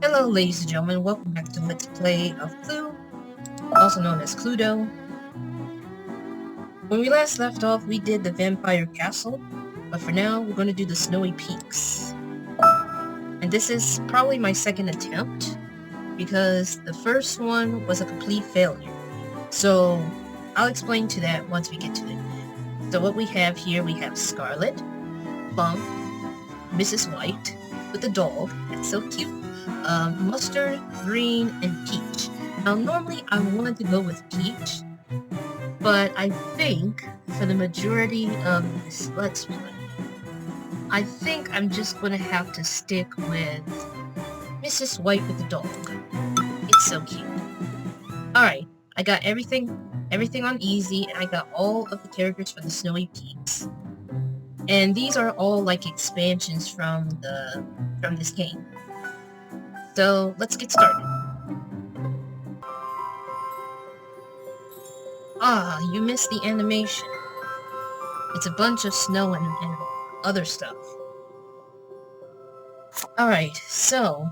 Hello ladies and gentlemen, welcome back to Let's Play of Clue, also known as Cluedo. When we last left off, we did the Vampire Castle, but for now, we're going to do the Snowy Peaks. And this is probably my second attempt, because the first one was a complete failure. So, I'll explain to that once we get to it. So what we have here, we have Scarlet, Plum, Mrs. White, with the dog, that's so cute, Mustard, Green, and Peach. Now normally I wanted to go with Peach, but I think for the majority of this Let's Play, I think I'm just gonna have to stick with Mrs. White with the dog. It's so cute. Alright, I got everything on easy, and I got all of the characters for the Snowy Peaks. And these are all like expansions from this game. So let's get started. Ah, you missed the animation. It's a bunch of snow and other stuff. Alright, so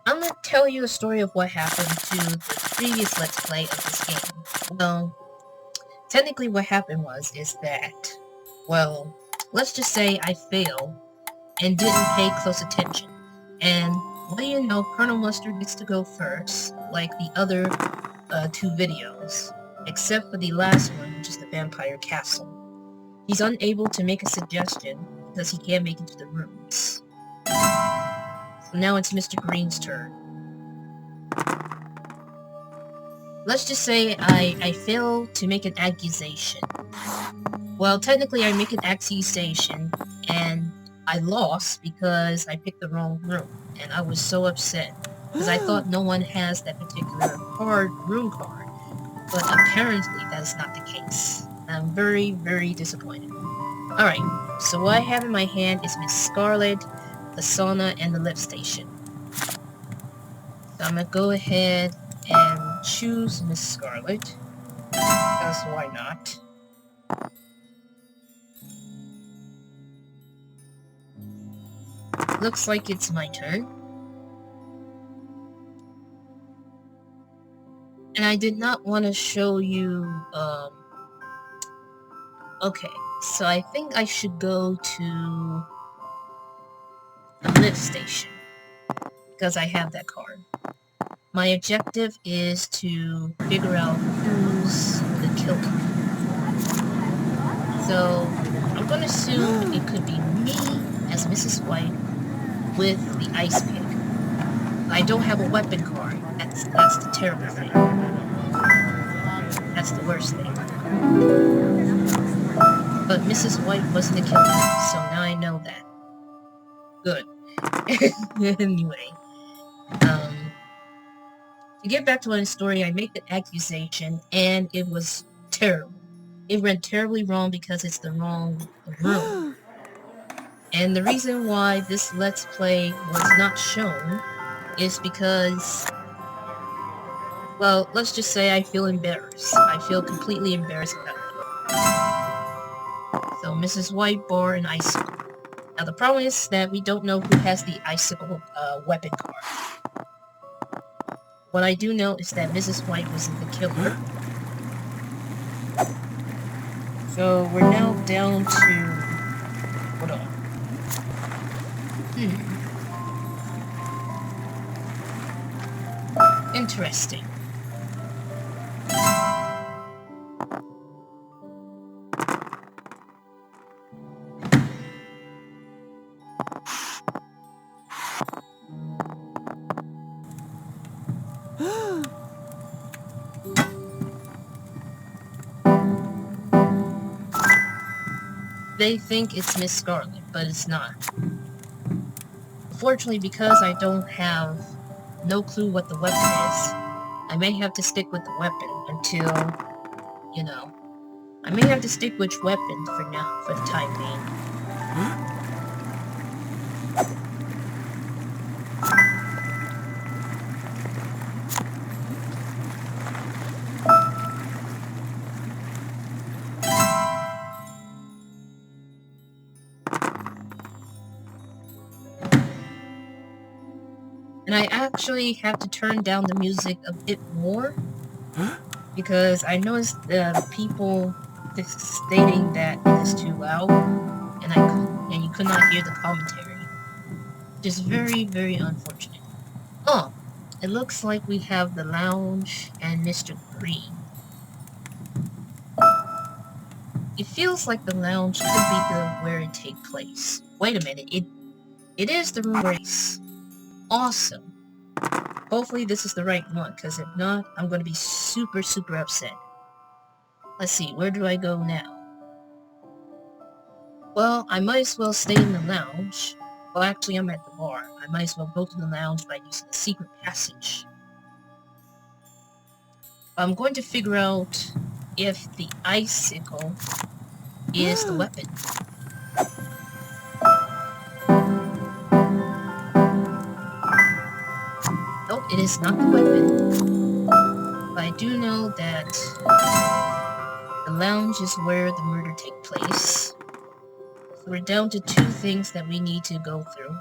I'm gonna tell you a story of what happened to the previous Let's Play of this game. Well, technically what happened is that, well, let's just say I failed and didn't pay close attention. And what do you know, Colonel Mustard gets to go first, like the other two videos, except for the last one, which is the Vampire Castle. He's unable to make a suggestion because he can't make it to the rooms. So now it's Mr. Green's turn. Let's just say I fail to make an accusation. Well, technically I make an accusation, and I lost because I picked the wrong room, and I was so upset, because I thought no one has that particular room card, but apparently that is not the case. I'm very, very disappointed. Alright, so what I have in my hand is Miss Scarlet, the sauna, and the lift station. So I'm gonna go ahead and choose Miss Scarlet, because why not? Looks like it's my turn. And I did not want to show you, okay, so I think I should go to the lift station, because I have that card. My objective is to figure out who's the killer. So, I'm gonna assume it could be me as Mrs. White with the ice pick. I don't have a weapon card. That's the terrible thing. That's the worst thing. But Mrs. White wasn't the killer, so now I know that. Good. Anyway, to get back to my story, I made the accusation, and it was terrible. It went terribly wrong because it's the wrong room. And the reason why this Let's Play was not shown is because, well, let's just say I feel embarrassed. I feel completely embarrassed about it. So, Mrs. White bore an icicle. Now, the problem is that we don't know who has the icicle weapon card. What I do know is that Mrs. White wasn't the killer. So, we're now down to... hold on. Interesting. They think it's Miss Scarlet, but it's not. Unfortunately, because I don't have no clue what the weapon is, I may have to stick with the weapon until, you know, I may have to stick with weapon for now, for the time being. And I actually have to turn down the music a bit more because I noticed people stating that it is too loud, and you could not hear the commentary, which is very, very unfortunate. Oh, it looks like we have the lounge and Mr. Green. It feels like the lounge could be where it take place. Wait a minute, it is the room where it's awesome. Hopefully this is the right one, because if not, I'm going to be super, super upset. Let's see, where do I go now? Well, I might as well stay in the lounge. Well, actually, I'm at the bar. I might as well go to the lounge by using the secret passage. I'm going to figure out if the icicle is the weapon. Nope, it is not the weapon. But I do know that the lounge is where the murder takes place. So we're down to 2 things that we need to go through.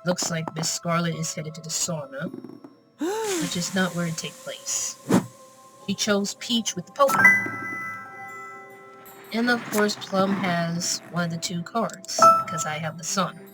Looks like Miss Scarlet is headed to the sauna, which is not where it takes place. She chose Peach with the poker. And of course, Plum has one of the 2 cards, because I have the sauna.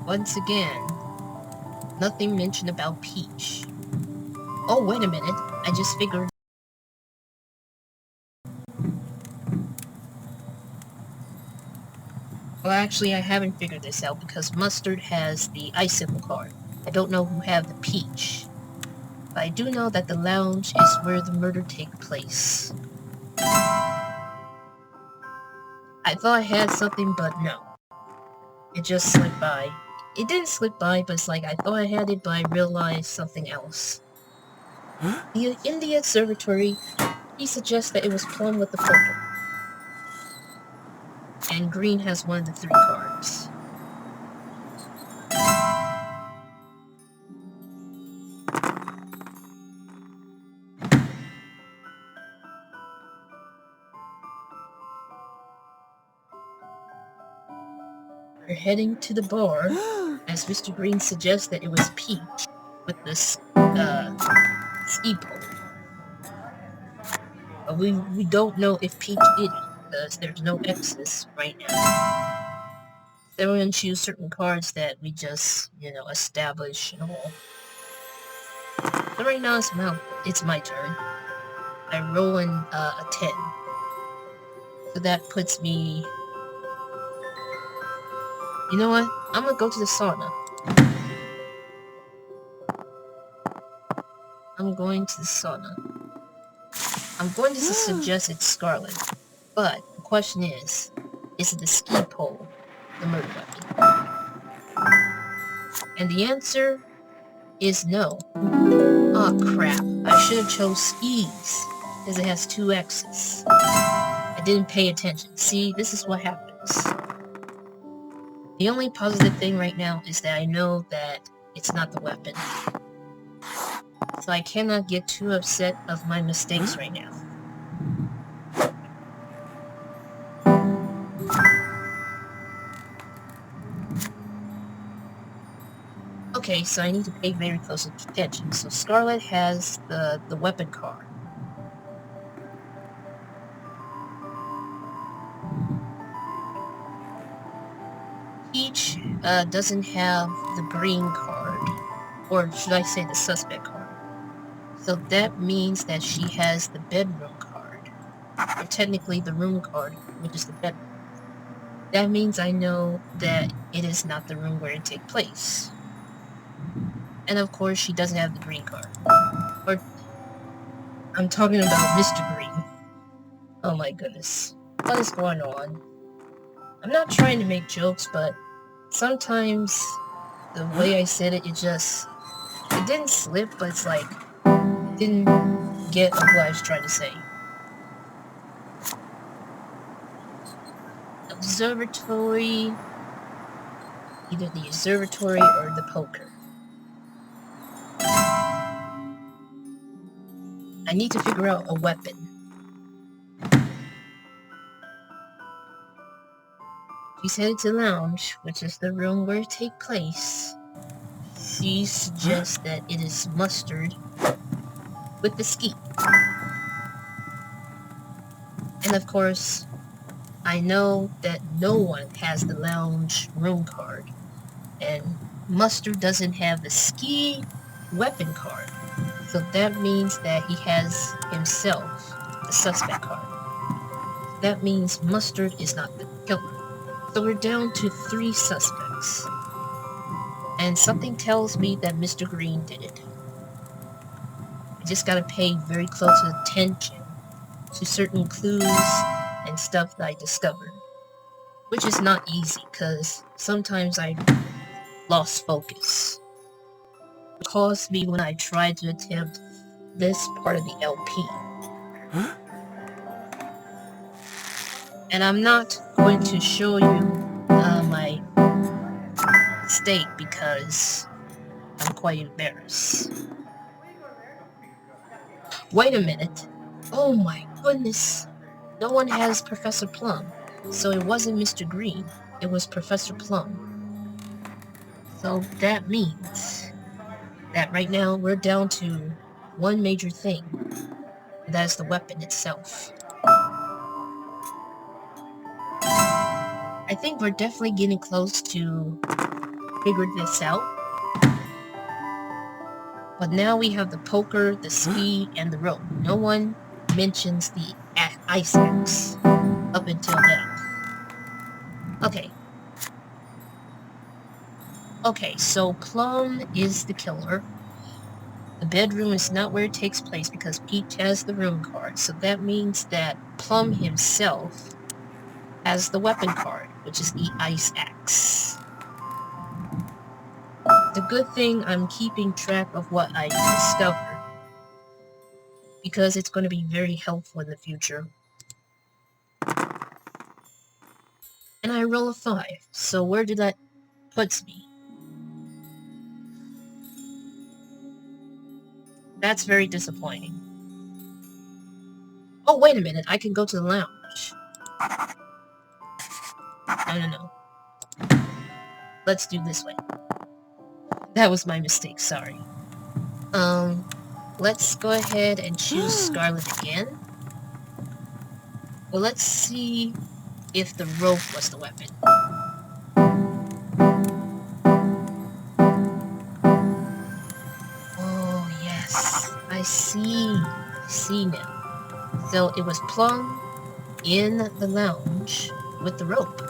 Once again, nothing mentioned about Peach. Oh, wait a minute. I just figured... Well, actually, I haven't figured this out because Mustard has the icicle card. I don't know who have the Peach. But I do know that the lounge is where the murder takes place. I thought I had something, but no. It just slipped by. It didn't slip by, but it's like I thought I had it, but I realized something else. In the observatory, he suggests that it was Plum with the poker. And Green has one of the 3 cards. We're heading to the bar, as Mr. Green suggests that it was Peach with this ski pole. But we don't know if Peach did it, because there's no X's right now. Everyone choose certain cards that we just, establish and all. So right now it's my turn. I roll in a 10. So that puts me... You know what? I'm gonna go to the sauna. I'm going to the sauna. I'm going to suggest it's Scarlet. But the question is it the ski pole the murder weapon? And the answer is no. Oh crap, I should have chose skis, because it has 2 X's. I didn't pay attention. See, this is what happens. The only positive thing right now is that I know that it's not the weapon. So I cannot get too upset of my mistakes right now. Okay, so I need to pay very close attention. So Scarlet has the weapon card. Peach doesn't have the green card, or should I say the suspect card. So that means that she has the bedroom card, or technically the room card, which is the bedroom. That means I know that it is not the room where it takes place. And of course, she doesn't have the green card. Or, I'm talking about Mr. Green. Oh my goodness. What is going on? I'm not trying to make jokes, but sometimes the way I said it, it didn't slip, but it's like, it didn't get what I was trying to say. Observatory, either the observatory or the poker. I need to figure out a weapon. She's headed to the lounge, which is the room where it takes place. She suggests that it is mustard with the ski. And of course, I know that no one has the lounge room card, and Mustard doesn't have the ski weapon card, so that means that he has himself the suspect card. That means Mustard is not the killer. So we're down to 3 suspects, and something tells me that Mr. Green did it. I just gotta pay very close attention to certain clues and stuff that I discovered, which is not easy because sometimes I lost focus. It caused me when I tried to attempt this part of the LP. And I'm not going to show you my mistake because I'm quite embarrassed. Wait a minute. Oh my goodness. No one has Professor Plum. So it wasn't Mr. Green. It was Professor Plum. So that means that right now we're down to one major thing. And that is the weapon itself. I think we're definitely getting close to figure this out. But now we have the poker, the ski, and the rope. No one mentions the ice axe up until now. Okay, so Plum is the killer. The bedroom is not where it takes place because Peach has the room card. So that means that Plum himself has the weapon card, which is the ice axe. The good thing I'm keeping track of what I discovered, because it's going to be very helpful in the future. And I roll a 5, so where did that puts me? That's very disappointing. Oh, wait a minute, I can go to the lounge. No. Let's do this way. That was my mistake, sorry. Let's go ahead and choose Scarlet again. Well, let's see if the rope was the weapon. Oh, yes. I see now. So it was Plum in the lounge with the rope.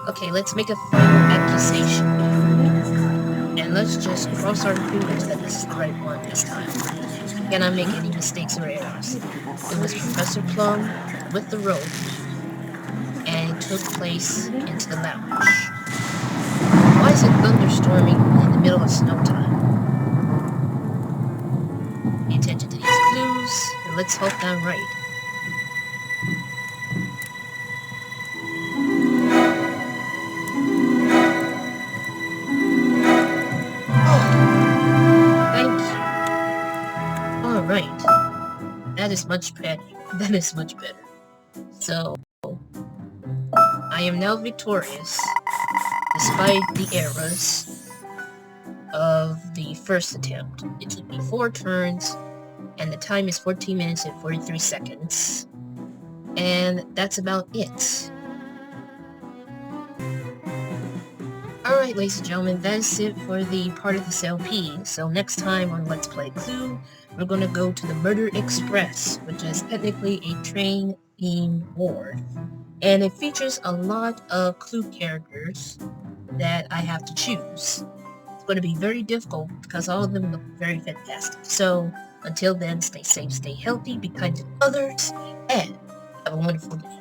Okay, let's make a final accusation. And let's just cross our fingers that this is the right one this time. Cannot make any mistakes or errors. It was Professor Plum with the rope, and it took place into the lounge. Why is it thunderstorming in the middle of snow time? Pay attention to these clues, and let's hope I'm right. Oh, thank you. Alright. That is much better. That is much better. So, I am now victorious, despite the errors of the first attempt. It took me 4 turns, and the time is 14 minutes and 43 seconds. And that's about it. Alright, ladies and gentlemen, that is it for the part of this LP. So next time on Let's Play Clue, we're going to go to the Murder Express, which is technically a train-themed board. And it features a lot of Clue characters that I have to choose. It's going to be very difficult because all of them look very fantastic. So until then, stay safe, stay healthy, be kind to others, and have a wonderful day.